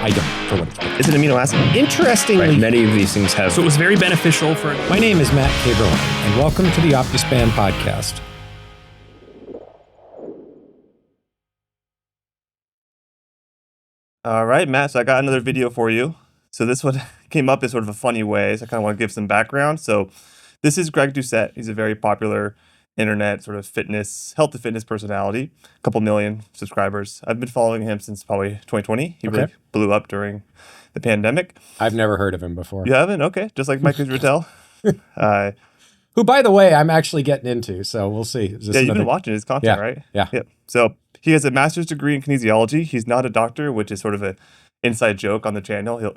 I don't, for what it's worth. It's an amino acid. Interestingly, Right, many of these things have. So it was very beneficial for. my name is Matt Kaeberlein, and welcome to the OptiSpan podcast. All right, Matt, so I got another video for you. So this one came up in sort of a funny way, so I kind of want to give some background. So this is Greg Doucette. He's a very popular internet sort of health and fitness personality, a couple million subscribers. I've been following him since probably 2020. He really blew up during the pandemic. I've never heard of him before. You haven't? Okay, just like Mike Israel. Who, by the way, I'm actually getting into, so we'll see. Yeah, you've been watching his content, right? Yeah. Yep. So he has a master's degree in kinesiology. He's not a doctor, which is sort of an inside joke on the channel.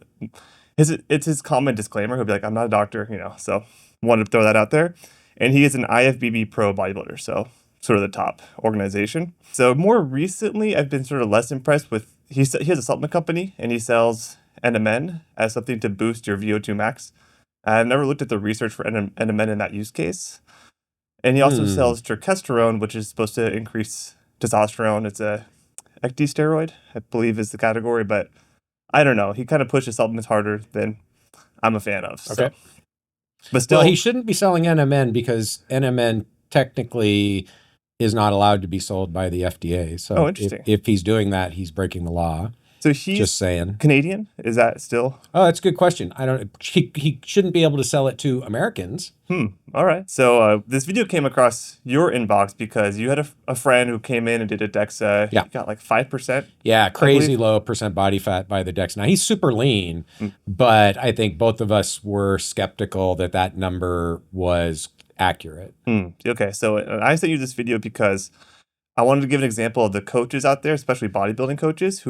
It's his common disclaimer. He'll be like, I'm not a doctor, so wanted to throw that out there. And he is an IFBB pro bodybuilder, so sort of the top organization. So more recently, I've been sort of less impressed with, he has a supplement company, and he sells NMN as something to boost your VO2 max. I've never looked at the research for NMN in that use case. And he also sells terkesterone, which is supposed to increase testosterone. It's a ecdie steroid, I believe is the category, but I don't know. He kind of pushes supplements harder than I'm a fan of. Okay. So. But still, well, he shouldn't be selling NMN because NMN technically is not allowed to be sold by the FDA. So interesting. If he's doing that, he's breaking the law. So he's just saying. Canadian? Is that still? Oh, that's a good question. I don't. He shouldn't be able to sell it to Americans. All right. So this video came across your inbox because you had a friend who came in and did a DEXA. Yeah. He got like 5%. Yeah, crazy low percent body fat by the DEXA. Now he's super lean, but I think both of us were skeptical that number was accurate. Okay. So I sent you this video because I wanted to give an example of the coaches out there, especially bodybuilding coaches,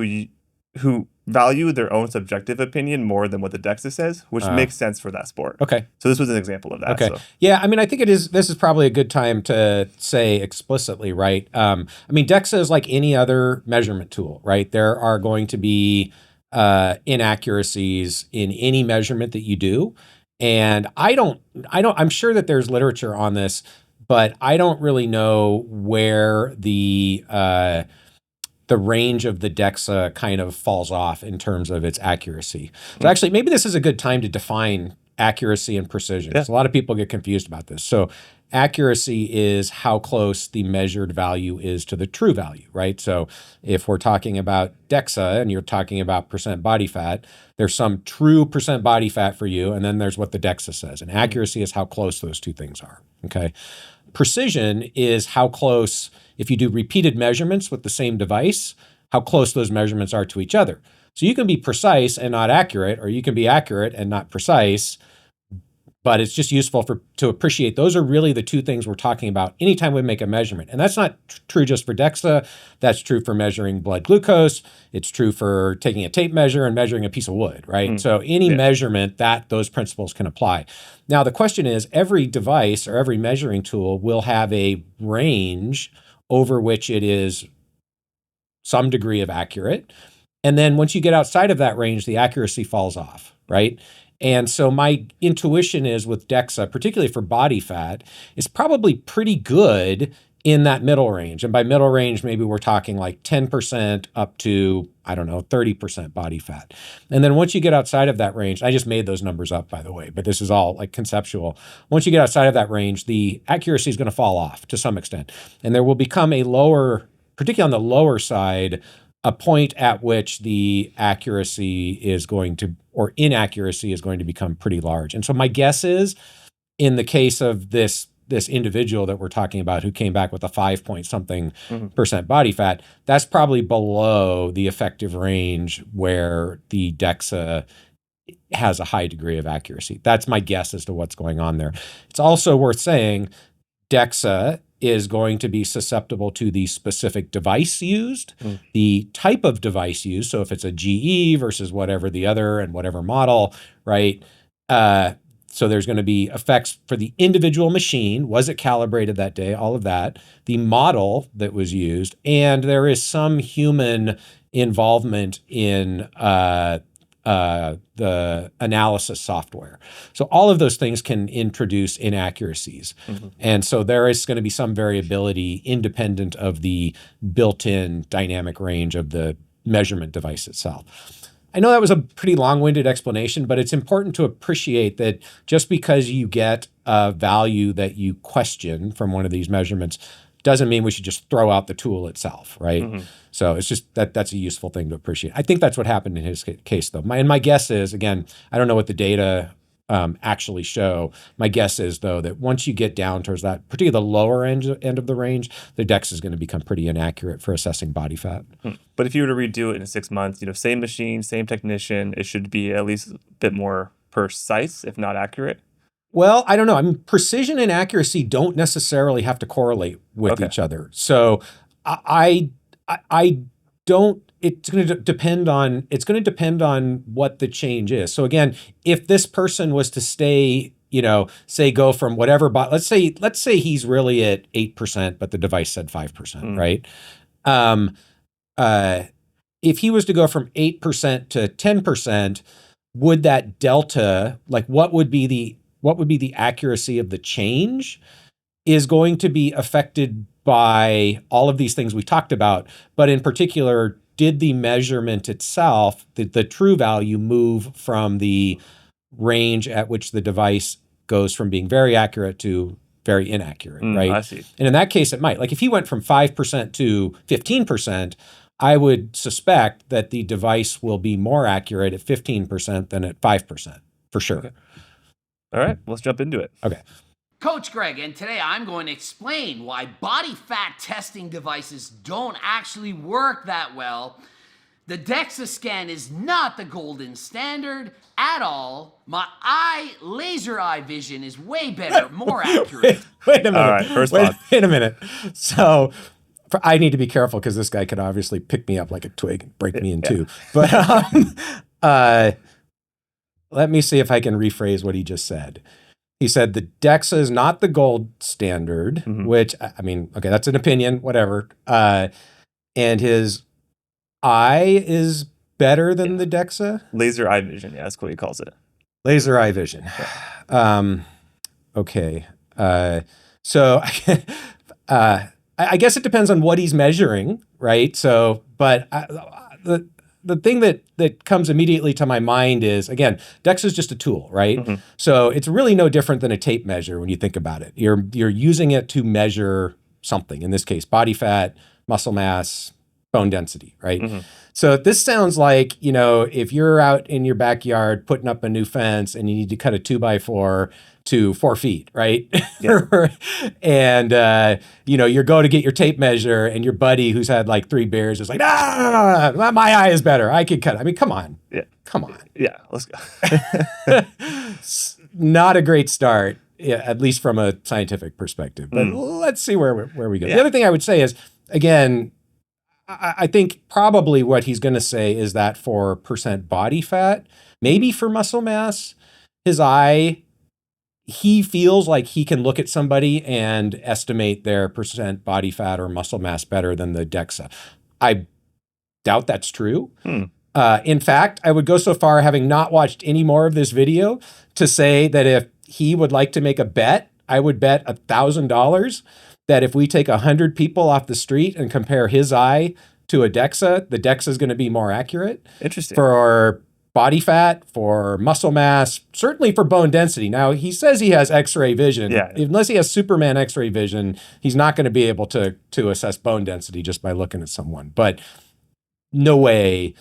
who value their own subjective opinion more than what the DEXA says, which makes sense for that sport. Okay. So this was an example of that. Okay. So. Yeah, I mean, I think this is probably a good time to say explicitly, right? I mean, DEXA is like any other measurement tool, right? There are going to be inaccuracies in any measurement that you do. And I'm sure that there's literature on this, but I don't really know where the range of the DEXA kind of falls off in terms of its accuracy. So actually, maybe this is a good time to define accuracy and precision. Yeah. A lot of people get confused about this. So accuracy is how close the measured value is to the true value, right? So if we're talking about DEXA and you're talking about percent body fat, there's some true percent body fat for you, and then there's what the DEXA says. And accuracy is how close those two things are, okay? Precision is how close, if you do repeated measurements with the same device, how close those measurements are to each other. So you can be precise and not accurate, or you can be accurate and not precise, but it's just useful to appreciate those are really the two things we're talking about anytime we make a measurement. And that's not true just for DEXA. That's true for measuring blood glucose. It's true for taking a tape measure and measuring a piece of wood, right? So any measurement, those principles can apply. Now, the question is, every device or every measuring tool will have a range over which it is some degree of accurate. And then once you get outside of that range, the accuracy falls off, right? And so my intuition is with DEXA, particularly for body fat, is probably pretty good in that middle range. And by middle range, maybe we're talking like 10% up to, 30% body fat. And then once you get outside of that range, I just made those numbers up, by the way, but this is all like conceptual. Once you get outside of that range, the accuracy is going to fall off to some extent. And there will become a lower, particularly on the lower side, a point at which the accuracy is going to, or inaccuracy is going to become pretty large. And so my guess is, in the case of this individual that we're talking about who came back with a 5-point-something% body fat, that's probably below the effective range where the DEXA has a high degree of accuracy. That's my guess as to what's going on there. It's also worth saying DEXA is going to be susceptible to the specific device used, the type of device used. So if it's a GE versus whatever the other and whatever model, right? So there's going to be effects for the individual machine. Was it calibrated that day? All of that. The model that was used. And there is some human involvement in the analysis software. So all of those things can introduce inaccuracies. And so there is going to be some variability independent of the built-in dynamic range of the measurement device itself. I know that was a pretty long-winded explanation, but it's important to appreciate that just because you get a value that you question from one of these measurements doesn't mean we should just throw out the tool itself, right? Mm-hmm. So it's just that's a useful thing to appreciate. I think that's what happened in his case, though. My guess is, again, I don't know what the data actually show. My guess is, though, that once you get down towards that, particularly the lower end of the range, the DEXA is going to become pretty inaccurate for assessing body fat. But if you were to redo it in 6 months, same machine, same technician, it should be at least a bit more precise, if not accurate. Well, I don't know. I mean, precision and accuracy don't necessarily have to correlate with each other. So I don't. It's going to depend on what the change is. So again, if this person was to stay, say go from whatever, let's say he's really at 8%, but the device said 5%, right? If he was to go from 8% to 10%, would that delta, like what would be the accuracy of the change, is going to be affected by all of these things we talked about, but in particular, did the measurement itself, the true value, move from the range at which the device goes from being very accurate to very inaccurate, right? I see. And in that case, it might. Like if he went from 5% to 15%, I would suspect that the device will be more accurate at 15% than at 5%, for sure. Okay. All right, let's jump into it. Okay. Coach Greg, and today I'm going to explain why body fat testing devices don't actually work that well. The DEXA scan is not the golden standard at all. My laser eye vision is way better, more accurate. Wait a minute. All right, first pause. Wait a minute. So I need to be careful because this guy could obviously pick me up like a twig and break me in two. But let me see if I can rephrase what he just said. He said the DEXA is not the gold standard, which, I mean, okay, that's an opinion, whatever. And his eye is better than the DEXA? Laser eye vision, yeah, that's what he calls it. Laser eye vision. Okay. So I guess it depends on what he's measuring, right? So, but the thing that comes immediately to my mind is, again, DEXA is just a tool, right? So it's really no different than a tape measure when you think about it. You're using it to measure something, in this case, body fat, muscle mass, bone density, right? So this sounds like, if you're out in your backyard putting up a new fence and you need to cut a 2x4 to 4 feet, right? Yeah. And, you're going to get your tape measure and your buddy who's had like 3 beers is like, my eye is better. I could cut it. I mean, come on. Yeah. Come on. Yeah, let's go. Not a great start, at least from a scientific perspective. But let's see where we go. Yeah. The other thing I would say is, again, I think probably what he's going to say is that for percent body fat, maybe for muscle mass, his eye, he feels like he can look at somebody and estimate their percent body fat or muscle mass better than the DEXA. I doubt that's true. In fact, I would go so far, having not watched any more of this video, to say that if he would like to make a bet, I would bet $1,000 that if we take 100 people off the street and compare his eye to a DEXA, the DEXA is going to be more accurate. Interesting. For body fat, for muscle mass, certainly for bone density. Now, he says he has X-ray vision. Yeah. Unless he has Superman X-ray vision, he's not going to be able to assess bone density just by looking at someone. But no way.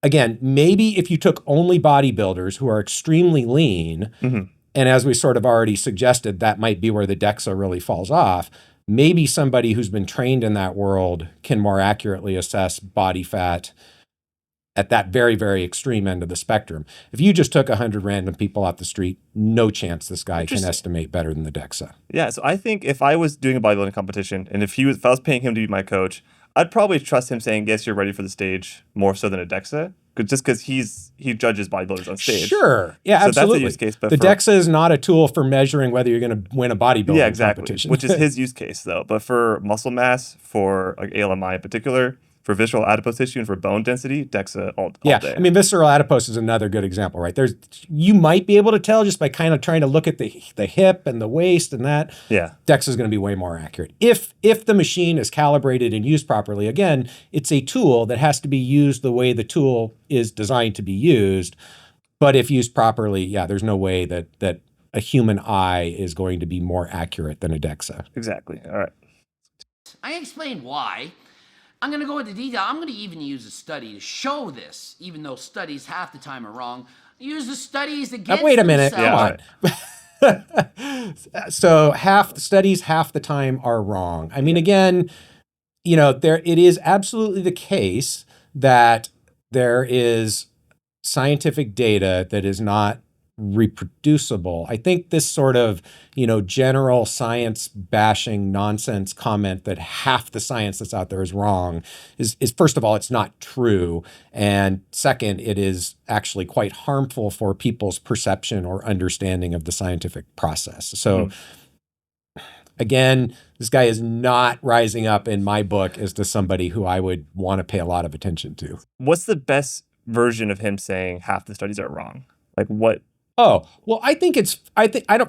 Again, maybe if you took only bodybuilders who are extremely lean, and as we sort of already suggested, that might be where the DEXA really falls off. Maybe somebody who's been trained in that world can more accurately assess body fat at that very, very extreme end of the spectrum. If you just took 100 random people off the street, no chance this guy can estimate better than the DEXA. Yeah, so I think if I was doing a bodybuilding competition, and if I was paying him to be my coach, I'd probably trust him saying, yes, you're ready for the stage, more so than a DEXA. Just because he judges bodybuilders on stage. Sure. Yeah, so absolutely. That's a use case. But the DEXA is not a tool for measuring whether you're going to win a bodybuilding competition. Which is his use case, though. But for muscle mass, for like ALMI in particular, For visceral adipose tissue and for bone density, DEXA all day. I mean, visceral adipose is another good example, right? You might be able to tell just by kind of trying to look at the hip and the waist and that. Yeah. DEXA is going to be way more accurate. If the machine is calibrated and used properly, again, it's a tool that has to be used the way the tool is designed to be used. But if used properly, yeah, there's no way that a human eye is going to be more accurate than a DEXA. Exactly. All right. I explained why. I'm going to go into detail. I'm going to even use a study to show this, even though studies half the time are wrong. Use the studies against wait a minute. themselves. Come on. So half the studies half the time are wrong. I mean, again, it is absolutely the case that there is scientific data that is not reproducible. I think this sort of, general science bashing nonsense comment that half the science that's out there is wrong is first of all, it's not true. And second, it is actually quite harmful for people's perception or understanding of the scientific process. So again, this guy is not rising up in my book as to somebody who I would want to pay a lot of attention to. What's the best version of him saying half the studies are wrong? Like what? Oh, well,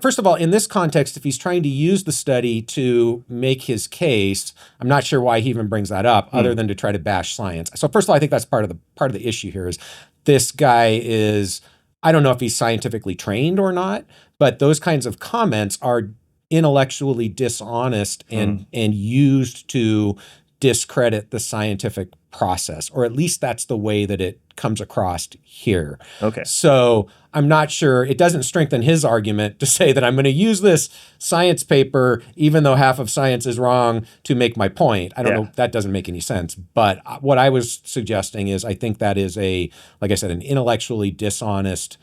first of all, in this context, if he's trying to use the study to make his case, I'm not sure why he even brings that up other than to try to bash science. So first of all, I think that's part of the issue here is this guy is, I don't know if he's scientifically trained or not, but those kinds of comments are intellectually dishonest and used to discredit the scientific process, or at least that's the way that it comes across here. Okay. So I'm not sure, it doesn't strengthen his argument to say that I'm going to use this science paper, even though half of science is wrong, to make my point. I don't know, that doesn't make any sense. But what I was suggesting is I think that is like I said, an intellectually dishonest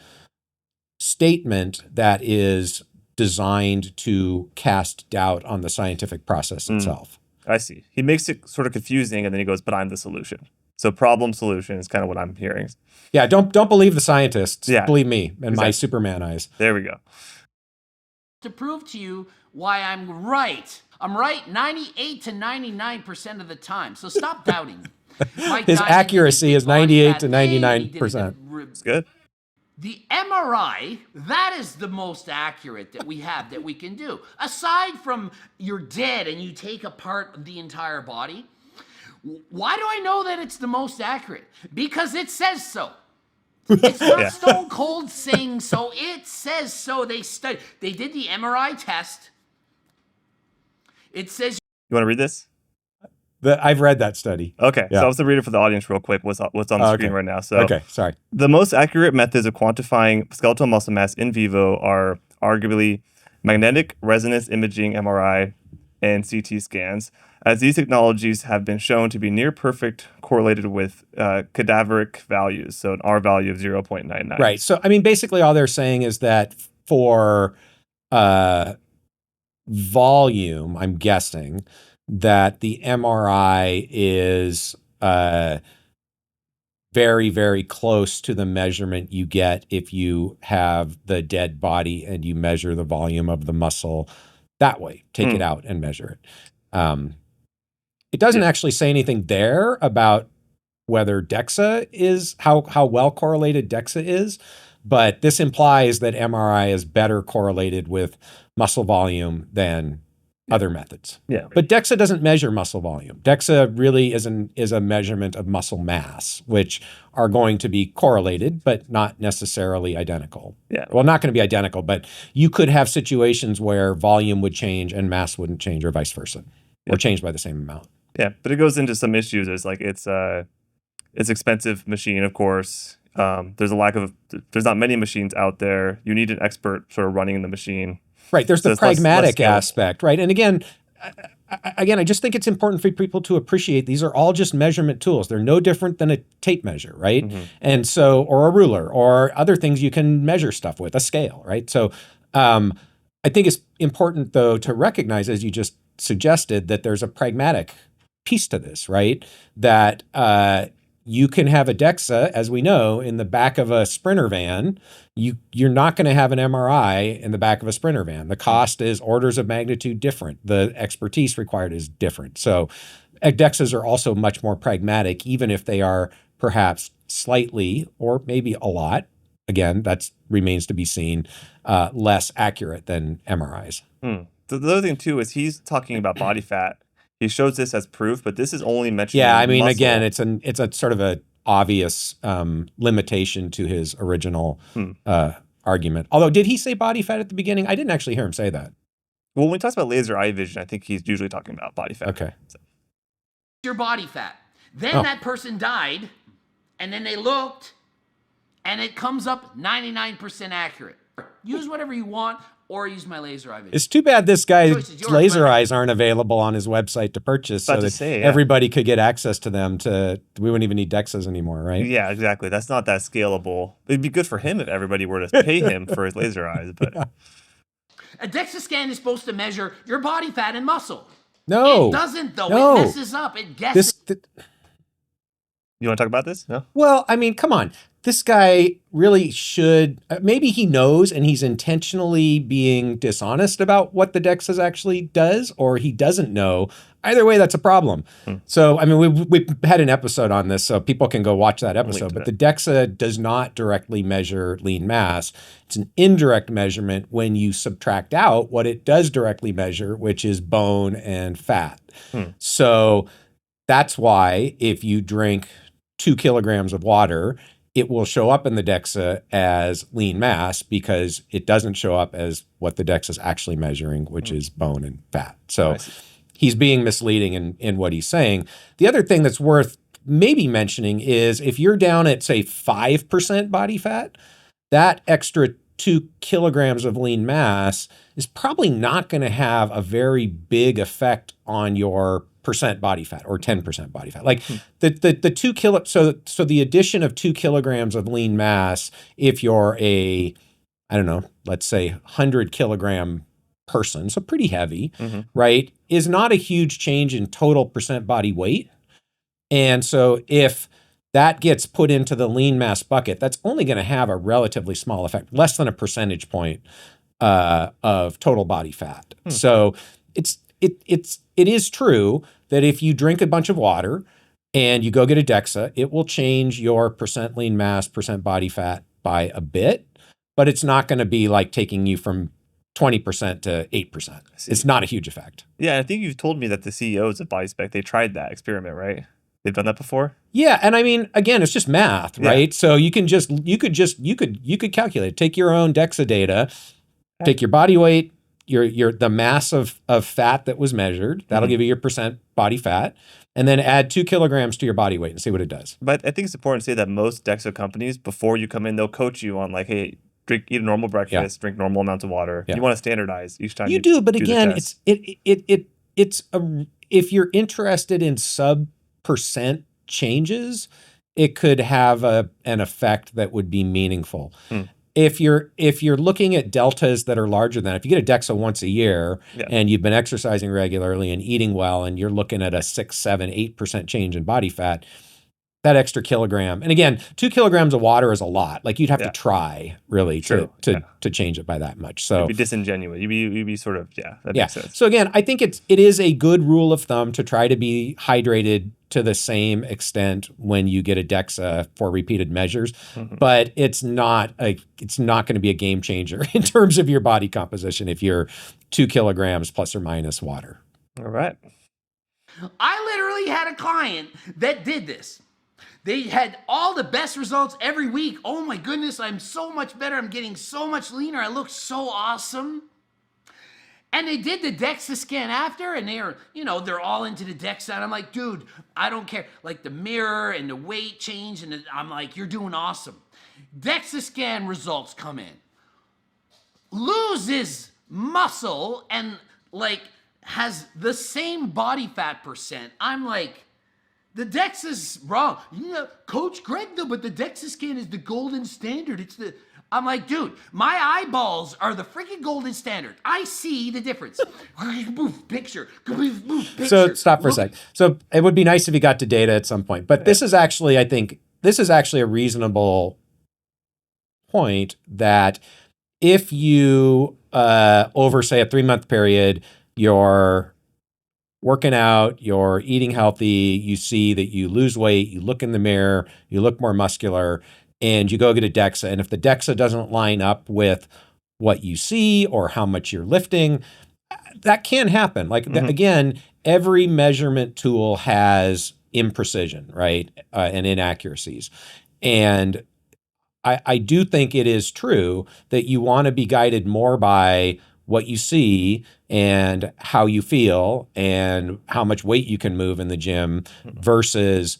statement that is designed to cast doubt on the scientific process itself. I see. He makes it sort of confusing, and then he goes, but I'm the solution. So problem solution is kind of what I'm hearing. Yeah, don't believe the scientists. Yeah. Believe me and my Superman eyes. There we go. To prove to you why I'm right. I'm right 98 to 99% of the time. So stop doubting. His accuracy is 98 to 99%. It's good. The MRI, that is the most accurate that we have that we can do. Aside from you're dead and you take apart the entire body, why do I know that it's the most accurate? Because it says so. It's not Stone Cold saying so. It says so. They did the MRI test. It says. You want to read this? I've read that study. Okay, so I was going to read it for the audience real quick. What's on the screen right now? So, okay, sorry. The most accurate methods of quantifying skeletal muscle mass in vivo are arguably magnetic resonance imaging (MRI) and CT scans, as these technologies have been shown to be near perfect correlated with cadaveric values, so an R value of 0.99. Right. So, I mean, basically all they're saying is that for volume, I'm guessing, that the MRI is very, very close to the measurement you get if you have the dead body and you measure the volume of the muscle that way. Take it out and measure it. It doesn't actually say anything there about whether DEXA is, how well correlated DEXA is, but this implies that MRI is better correlated with muscle volume than other methods. Yeah. But DEXA doesn't measure muscle volume. DEXA really is a measurement of muscle mass, which are going to be correlated, but not necessarily identical. Yeah. Well, not going to be identical, but you could have situations where volume would change and mass wouldn't change, or vice versa, or change by the same amount. Yeah, but it goes into some issues. There's like it's expensive machine, of course. There's not many machines out there. You need an expert sort of running the machine. Right. There's the pragmatic aspect, right? And again, I just think it's important for people to appreciate these are all just measurement tools. They're no different than a tape measure, right? Mm-hmm. And so, or a ruler, or other things you can measure stuff with, a scale, right? So I think it's important, though, to recognize, as you just suggested, that there's a pragmatic piece to this, right? That you can have a DEXA, as we know, in the back of a Sprinter van. You're not going to have an MRI in the back of a Sprinter van. The cost is orders of magnitude different. The expertise required is different. So DEXAs are also much more pragmatic, even if they are perhaps slightly or maybe a lot. Again, that remains to be seen, less accurate than MRIs. The other thing too is he's talking about body fat. He shows this as proof, but this is only mentioning Yeah, I mean, muscle. again, it's a sort of a obvious limitation to his original argument. Although, did he say body fat at the beginning? I didn't actually hear him say that. Well, when he talks about laser eye vision, I think he's usually talking about body fat. Okay. So. Your body fat. Then that person died, and then they looked, and it comes up 99% accurate. Use whatever you want, or use my laser eye vision. It's too bad this guy's laser eyes aren't available on his website to purchase, so that everybody could get access to them. We wouldn't even need DEXAs anymore, right? Yeah, exactly. That's not that scalable. It'd be good for him if everybody were to pay him for his laser eyes, but a DEXA scan is supposed to measure your body fat and muscle. No, it doesn't though. No. It messes up. It guesses. You want to talk about this? No? Well, I mean, come on. This guy really should, maybe he knows and he's intentionally being dishonest about what the DEXAs actually does, or he doesn't know. Either way, that's a problem. So, I mean, we had an episode on this, so people can go watch that episode. But the DEXA does not directly measure lean mass. It's an indirect measurement when you subtract out what it does directly measure, which is bone and fat. So that's why if you drink 2 kilograms of water, it will show up in the DEXA as lean mass because it doesn't show up as what the DEXA is actually measuring, which is bone and fat. So he's being misleading in what he's saying. The other thing that's worth maybe mentioning is if you're down at, say, 5% body fat, that extra 2 kilograms of lean mass is probably not going to have a very big effect on your percent body fat or 10% body fat. Like the 2 kilo, so the addition of 2 kilograms of lean mass, if you're a, I don't know, let's say 100 kilogram person, so pretty heavy, right, is not a huge change in total percent body weight. And so if that gets put into the lean mass bucket, that's only going to have a relatively small effect, less than a percentage point of total body fat. So it is true that if you drink a bunch of water and you go get a DEXA, it will change your percent lean mass, percent body fat by a bit, but it's not going to be like taking you from 20% to 8%. It's not a huge effect. Yeah, I think you've told me that the CEOs of BodySpec, they tried that experiment, right? They've done that before? Yeah, and I mean, again, it's just math, right? So you could calculate. Take your own DEXA data, take your body weight, the mass of fat that was measured. That'll give you your percent body fat, and then add 2 kilograms to your body weight and see what it does. But I think it's important to say that most DEXA companies, before you come in, they'll coach you on like, hey, eat a normal breakfast, drink normal amounts of water. You want to standardize each time you do. But again, it's if you're interested in sub% changes, it could have an effect that would be meaningful. If you're looking at deltas that are larger than, if you get a DEXA once a year and you've been exercising regularly and eating well, and you're looking at a 6, 7, 8% change in body fat, that extra kilogram, and again, 2 kilograms of water is a lot. Like you'd have to try really to change it by that much. So you'd be disingenuous. You'd be sort of, that makes sense. So again, I think it is a good rule of thumb to try to be hydrated to the same extent when you get a DEXA for repeated measures, but it's not going to be a game changer in terms of your body composition if you're 2 kilograms plus or minus water. All right. I literally had a client that did this. They had all the best results every week. Oh my goodness, I'm so much better. I'm getting so much leaner. I look so awesome. And they did the DEXA scan after, and they're all into the DEXA. And I'm like, dude, I don't care. Like the mirror and the weight change, and I'm like, you're doing awesome. DEXA scan results come in. Loses muscle and like has the same body fat percent. I'm like, the DEXA's wrong. Coach Greg though, but the DEXA scan is the golden standard. I'm like, dude, my eyeballs are the freaking golden standard. I see the difference. Picture. So stop for a sec. So it would be nice if you got to data at some point, but this is actually, I think, a reasonable point that if you, over say a 3-month period, your working out, you're eating healthy, you see that you lose weight, you look in the mirror, you look more muscular, and you go get a DEXA. And if the DEXA doesn't line up with what you see or how much you're lifting, that can happen. Like, again, every measurement tool has imprecision, right? And inaccuracies. And I do think it is true that you want to be guided more by what you see and how you feel and how much weight you can move in the gym versus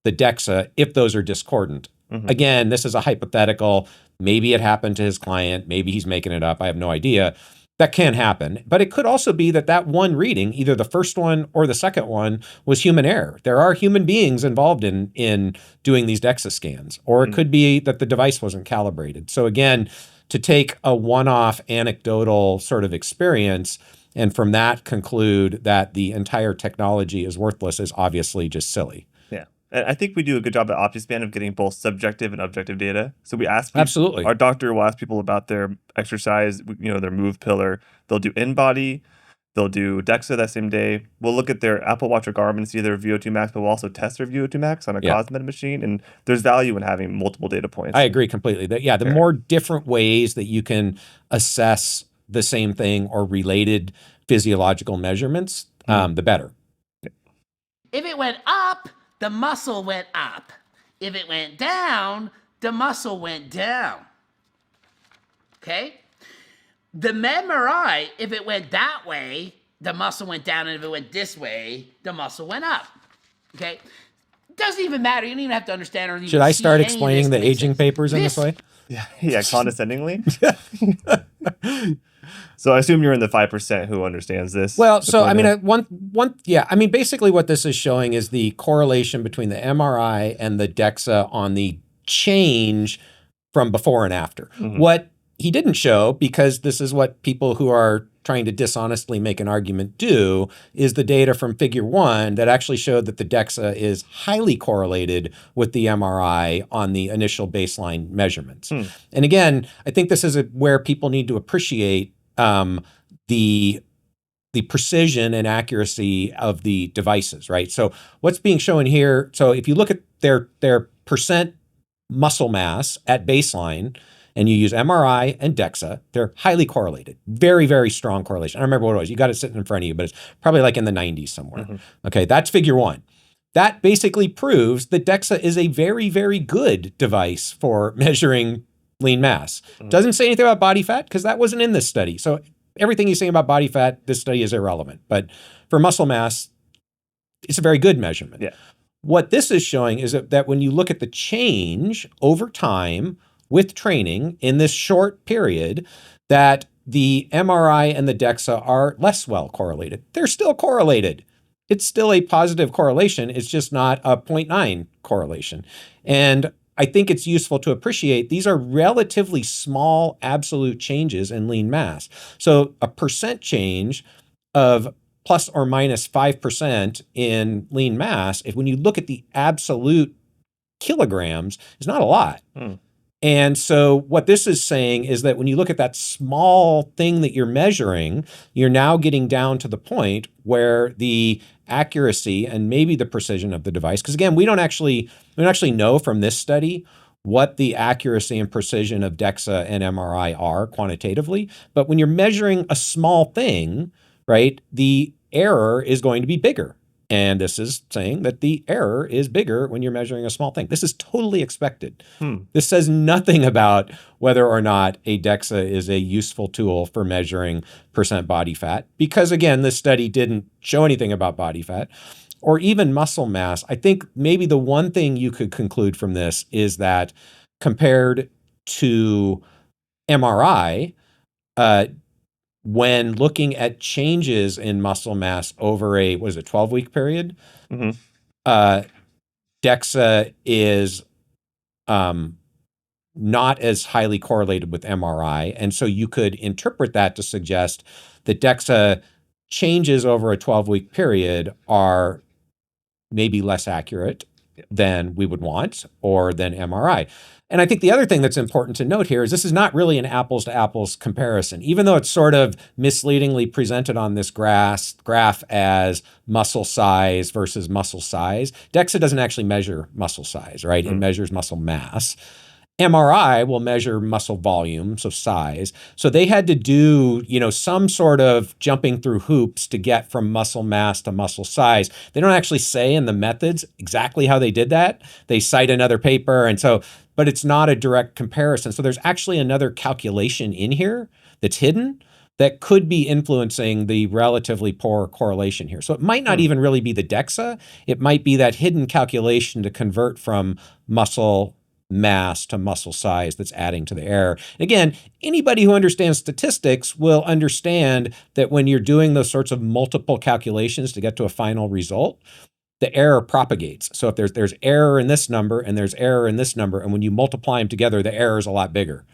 the DEXA if those are discordant. Again, this is a hypothetical. Maybe it happened to his client. Maybe he's making it up. I have no idea. That can happen. But it could also be that that one reading, either the first one or the second one, was human error. There are human beings involved in doing these DEXA scans. Or it could be that the device wasn't calibrated. So again, to take a one-off anecdotal sort of experience and from that conclude that the entire technology is worthless is obviously just silly. Yeah. And I think we do a good job at OptiSpan of getting both subjective and objective data. So we ask people, Absolutely. Our doctor will ask people about their exercise, their move pillar. They'll do in-body. They'll do DEXA that same day. We'll look at their Apple Watch or Garmin, see their VO2 max, but we'll also test their VO2 max on a Cosmed machine. And there's value in having multiple data points. I agree completely. The more different ways that you can assess the same thing or related physiological measurements, the better. If it went up, the muscle went up. If it went down, the muscle went down. Okay? The MRI, if it went that way, the muscle went down, and if it went this way, the muscle went up. Okay? Doesn't even matter. You don't even have to understand or even Should I see start any of explaining this the aging papers in this way? Yeah, condescendingly. So I assume you're in the 5% who understands this. Well, so I mean, basically what this is showing is the correlation between the MRI and the DEXA on the change from before and after. What he didn't show, because this is what people who are trying to dishonestly make an argument do, is the data from figure 1 that actually showed that the DEXA is highly correlated with the MRI on the initial baseline measurements. And again, I think this is where people need to appreciate the precision and accuracy of the devices, right? So what's being shown here, so if you look at their percent muscle mass at baseline, and you use MRI and DEXA, they're highly correlated. Very, very strong correlation. I don't remember what it was. You got it sitting in front of you, but it's probably like in the 90s somewhere. Okay, that's figure 1. That basically proves that DEXA is a very, very good device for measuring lean mass. Doesn't say anything about body fat because that wasn't in this study. So everything he's saying about body fat, this study is irrelevant. But for muscle mass, it's a very good measurement. Yeah. What this is showing is that when you look at the change over time with training in this short period, that the MRI and the DEXA are less well correlated. They're still correlated. It's still a positive correlation. It's just not a 0.9 correlation. And I think it's useful to appreciate these are relatively small absolute changes in lean mass. So a percent change of plus or minus 5% in lean mass, when you look at the absolute kilograms, is not a lot. And so what this is saying is that when you look at that small thing that you're measuring, you're now getting down to the point where the accuracy and maybe the precision of the device, because again, we don't actually know from this study what the accuracy and precision of DEXA and MRI are quantitatively. But when you're measuring a small thing, right, the error is going to be bigger. And this is saying that the error is bigger when you're measuring a small thing. This is totally expected. This says nothing about whether or not a DEXA is a useful tool for measuring percent body fat, because again, this study didn't show anything about body fat or even muscle mass. I think maybe the one thing you could conclude from this is that compared to MRI, when looking at changes in muscle mass over a 12-week period, DEXA is not as highly correlated with MRI. And so you could interpret that to suggest that DEXA changes over a 12-week period are maybe less accurate than we would want or than MRI. And I think the other thing that's important to note here is this is not really an apples to apples comparison, even though it's sort of misleadingly presented on this graph as muscle size versus muscle size. DEXA doesn't actually measure muscle size, right? It measures muscle mass. MRI will measure muscle volume, so size. So they had to do, some sort of jumping through hoops to get from muscle mass to muscle size. They don't actually say in the methods exactly how they did that. They cite another paper, but it's not a direct comparison. So there's actually another calculation in here that's hidden that could be influencing the relatively poor correlation here. So it might not even really be the DEXA. It might be that hidden calculation to convert from muscle mass to muscle size that's adding to the error. Again, anybody who understands statistics will understand that when you're doing those sorts of multiple calculations to get to a final result, the error propagates. So if there's error in this number and there's error in this number, and when you multiply them together, the error is a lot bigger.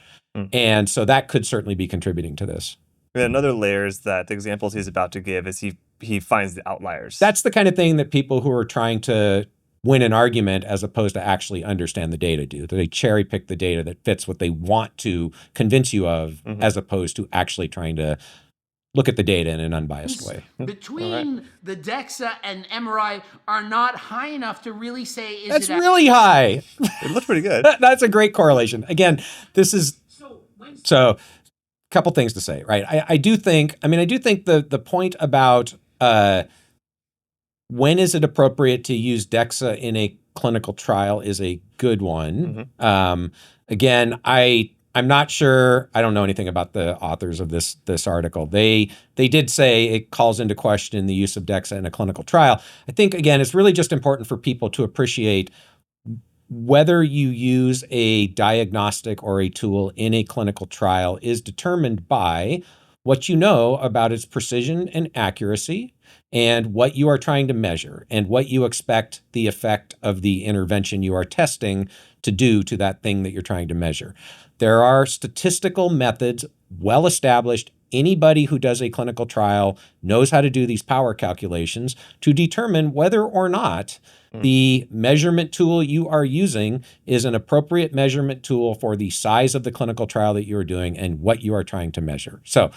And so that could certainly be contributing to this. And another layer is that the examples he's about to give is he finds the outliers. That's the kind of thing that people who are trying to win an argument as opposed to actually understand the data do. They cherry pick the data that fits what they want to convince you of, as opposed to actually trying to look at the data in an unbiased way. Between the DEXA and MRI are not high enough to really say that's really high. It looks pretty good. That's a great correlation. Again, this is so couple things to say, right? I do think the point about when is it appropriate to use DEXA in a clinical trial is a good one. Again, I'm not sure. I don't know anything about the authors of this article. They did say it calls into question the use of DEXA in a clinical trial. I think, again, it's really just important for people to appreciate whether you use a diagnostic or a tool in a clinical trial is determined by what you know about its precision and accuracy and what you are trying to measure and what you expect the effect of the intervention you are testing to do to that thing that you're trying to measure. There are statistical methods well established. Anybody who does a clinical trial knows how to do these power calculations to determine whether or not the measurement tool you are using is an appropriate measurement tool for the size of the clinical trial that you are doing and what you are trying to measure. So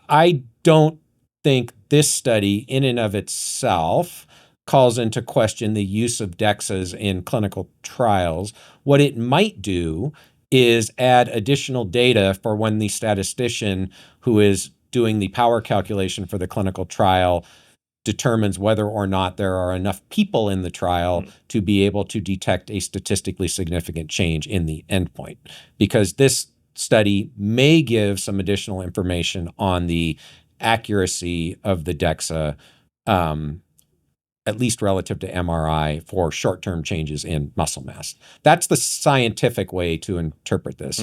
I don't think this study in and of itself calls into question the use of DEXAs in clinical trials. What it might do is add additional data for when the statistician who is doing the power calculation for the clinical trial determines whether or not there are enough people in the trial to be able to detect a statistically significant change in the endpoint. Because this study may give some additional information on the accuracy of the DEXA, at least relative to MRI, for short-term changes in muscle mass. That's the scientific way to interpret this.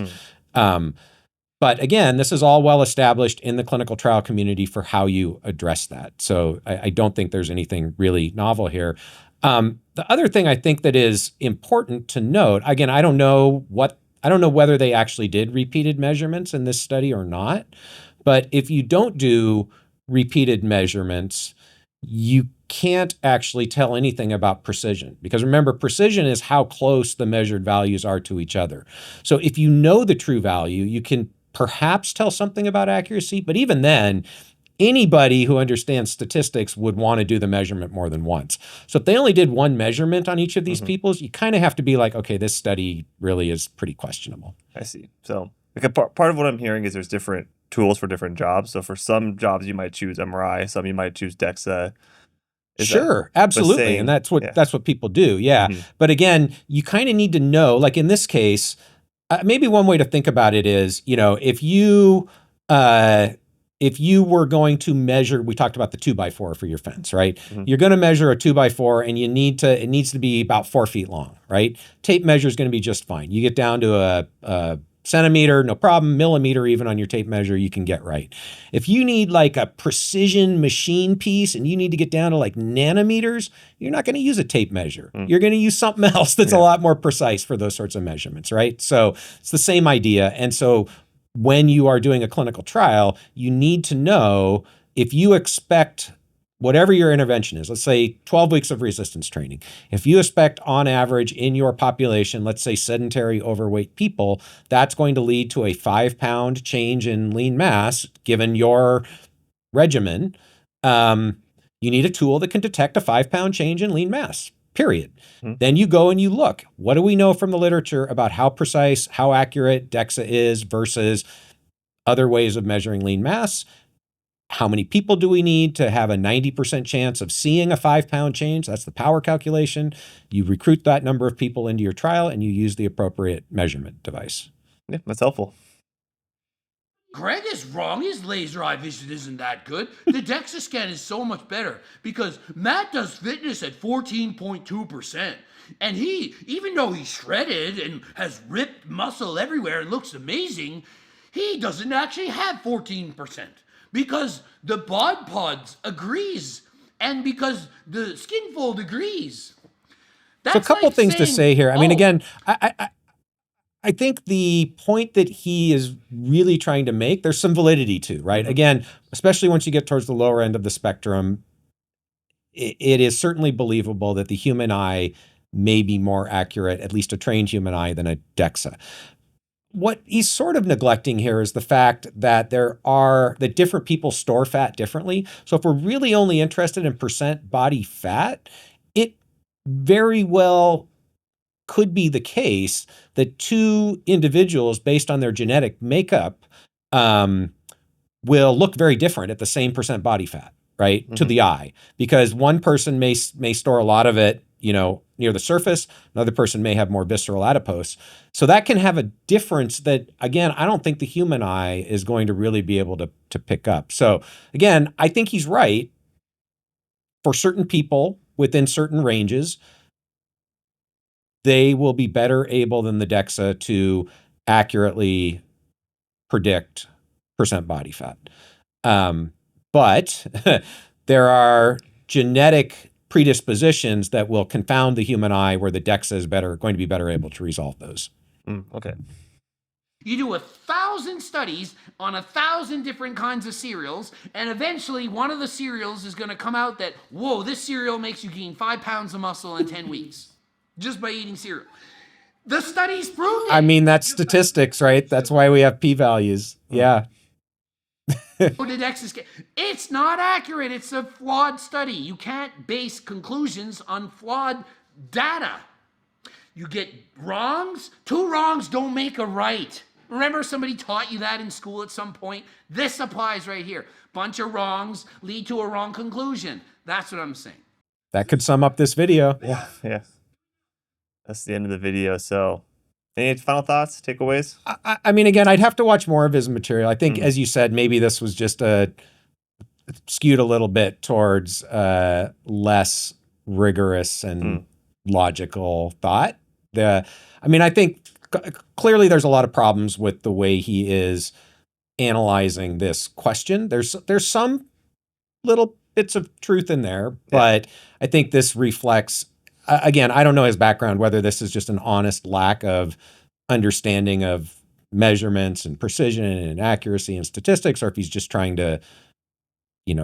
But again, this is all well established in the clinical trial community for how you address that. So I don't think there's anything really novel here. The other thing I think that is important to note, again, I don't know whether they actually did repeated measurements in this study or not. But if you don't do repeated measurements, you can't actually tell anything about precision. Because remember, precision is how close the measured values are to each other. So if you know the true value, you can perhaps tell something about accuracy. But even then, anybody who understands statistics would want to do the measurement more than once. So if they only did one measurement on each of these peoples, you kind of have to be like, okay, this study really is pretty questionable. I see. So part of what I'm hearing is there's different tools for different jobs. So for some jobs, you might choose MRI. Some you might choose DEXA. Sure, absolutely. And that's what people do. Yeah. But again, you kind of need to know, like in this case, maybe one way to think about it is, if you were going to measure, we talked about the 2x4 for your fence, right? You're going to measure a 2x4 and it needs to be about 4 feet long, right? Tape measure is going to be just fine. You get down to a centimeter, no problem. Millimeter, even on your tape measure, you can get right. If you need like a precision machine piece and you need to get down to like nanometers, you're not going to use a tape measure. You're going to use something else that's a lot more precise for those sorts of measurements, right? So it's the same idea. And so when you are doing a clinical trial, you need to know if you expect whatever your intervention is, let's say 12 weeks of resistance training. If you expect on average in your population, let's say sedentary overweight people, that's going to lead to a 5-pound change in lean mass given your regimen. You need a tool that can detect a 5-pound change in lean mass, period. Then you go and you look, what do we know from the literature about how precise, how accurate DEXA is versus other ways of measuring lean mass? How many people do we need to have a 90% chance of seeing a 5-pound change? That's the power calculation. You recruit that number of people into your trial and you use the appropriate measurement device. Yeah, that's helpful. Greg is wrong. His laser eye vision isn't that good. The DEXA scan is so much better because Matt does fitness at 14.2%. And he, even though he's shredded and has ripped muscle everywhere and looks amazing, he doesn't actually have 14%. Because the bod pods agrees, and because the skin fold agrees. So a couple things to say here. I mean, again, I think the point that he is really trying to make, there's some validity to, right? Again, especially once you get towards the lower end of the spectrum, it is certainly believable that the human eye may be more accurate, at least a trained human eye, than a DEXA. What he's sort of neglecting here is the fact that that different people store fat differently. So if we're really only interested in percent body fat, it very well could be the case that two individuals based on their genetic makeup will look very different at the same percent body fat, right? To the eye, because one person may store a lot of it, near the surface. Another person may have more visceral adipose. So that can have a difference that, again, I don't think the human eye is going to really be able to pick up. So again, I think he's right. For certain people within certain ranges, they will be better able than the DEXA to accurately predict percent body fat. But there are genetic predispositions that will confound the human eye where the DEXA is going to be better able to resolve those. Okay. You do 1,000 studies on 1,000 different kinds of cereals, and eventually one of the cereals is going to come out that, whoa, this cereal makes you gain 5 pounds of muscle in 10 weeks just by eating cereal. The studies prove it. I mean, that's statistics, right? That's why we have p-values. Yeah. The DEXA scan. It's not accurate. It's a flawed study. You can't base conclusions on flawed data. You get wrongs. 2 wrongs don't make a right. Remember somebody taught you that in school at some point? This applies right here. Bunch of wrongs lead to a wrong conclusion. That's what I'm saying. That could sum up this video. Yeah. That's the end of the video. So any final thoughts, takeaways? I mean, again, I'd have to watch more of his material. I think, as you said, maybe this was just skewed a little bit towards less rigorous and logical thought. I think clearly there's a lot of problems with the way he is analyzing this question. There's some little bits of truth in there, but I think this reflects, again, I don't know his background, whether this is just an honest lack of understanding of measurements and precision and accuracy and statistics, or if he's just trying to, in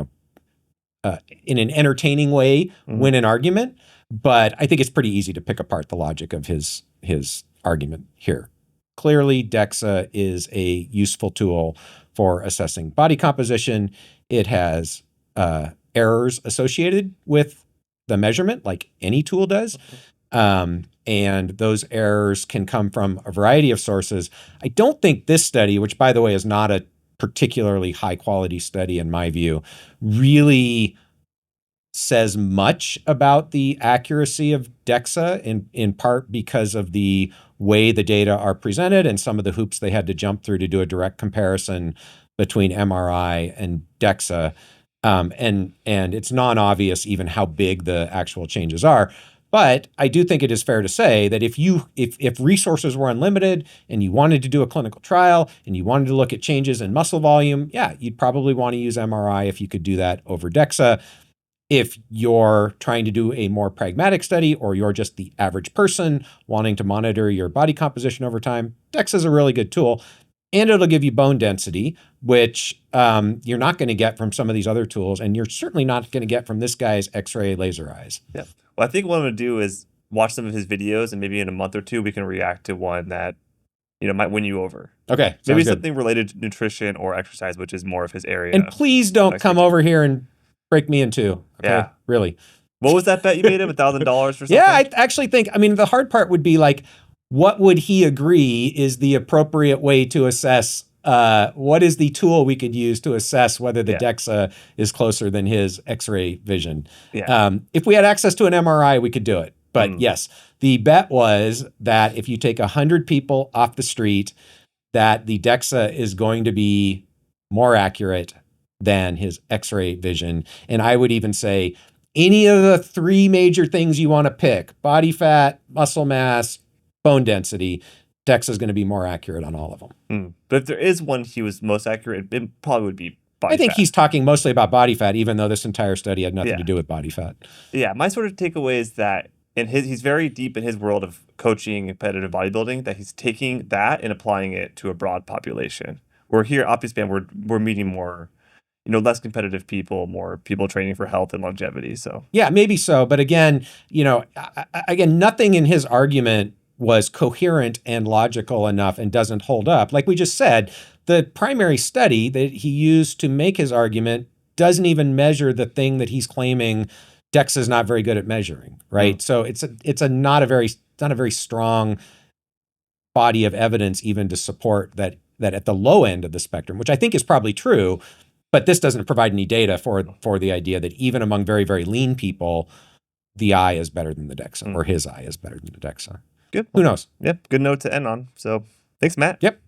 an entertaining way, win an argument. But I think it's pretty easy to pick apart the logic of his argument here. Clearly, DEXA is a useful tool for assessing body composition. It has errors associated with the measurement, like any tool does. And those errors can come from a variety of sources. I don't think this study, which, by the way, is not a particularly high-quality study in my view, really says much about the accuracy of DEXA, in part because of the way the data are presented and some of the hoops they had to jump through to do a direct comparison between MRI and DEXA. And it's non-obvious even how big the actual changes are. But I do think it is fair to say that if resources were unlimited and you wanted to do a clinical trial and you wanted to look at changes in muscle volume, you'd probably want to use MRI if you could do that over DEXA. If you're trying to do a more pragmatic study, or you're just the average person wanting to monitor your body composition over time, DEXA is a really good tool. and it'll give you bone density, which you're not going to get from some of these other tools, and you're certainly not going to get from this guy's X-ray laser eyes. Yeah. Well, I think what I'm going to do is watch some of his videos, and maybe in a month or two we can react to one that might win you over. Okay, maybe good. something related to nutrition or exercise, which is more of his area. And please don't come over here and break me in two. Okay? Yeah, really. What was that bet you made him? $1,000 or something? Yeah, I actually think. I mean, the hard part would be like, what would he agree is the appropriate way to assess? What is the tool we could use to assess whether the DEXA is closer than his X-ray vision? Yeah. If we had access to an MRI, we could do it. But yes, the bet was that if you take 100 people off the street, that the DEXA is going to be more accurate than his X-ray vision. And I would even say any of the three major things you want to pick, body fat, muscle mass, bone density, DEXA is going to be more accurate on all of them. But if there is one he was most accurate, it probably would be body I think fat. he's talking mostly about body fat, even though this entire study had nothing to do with body fat. Yeah, my sort of takeaway is that he's very deep in his world of coaching and competitive bodybuilding, that he's taking that and applying it to a broad population. Where here at OptiSpan, we're meeting more, less competitive people, more people training for health and longevity. So yeah, maybe so. But again, nothing in his argument was coherent and logical enough and doesn't hold up. Like we just said, the primary study that he used to make his argument doesn't even measure the thing that he's claiming DEXA is not very good at measuring, right? So it's not a very strong body of evidence even to support that at the low end of the spectrum, which I think is probably true, but this doesn't provide any data for the idea that even among very, very lean people, the eye is better than the DEXA, or his eye is better than the DEXA. Good. Who knows? Yep. Good note to end on. So thanks, Matt. Yep.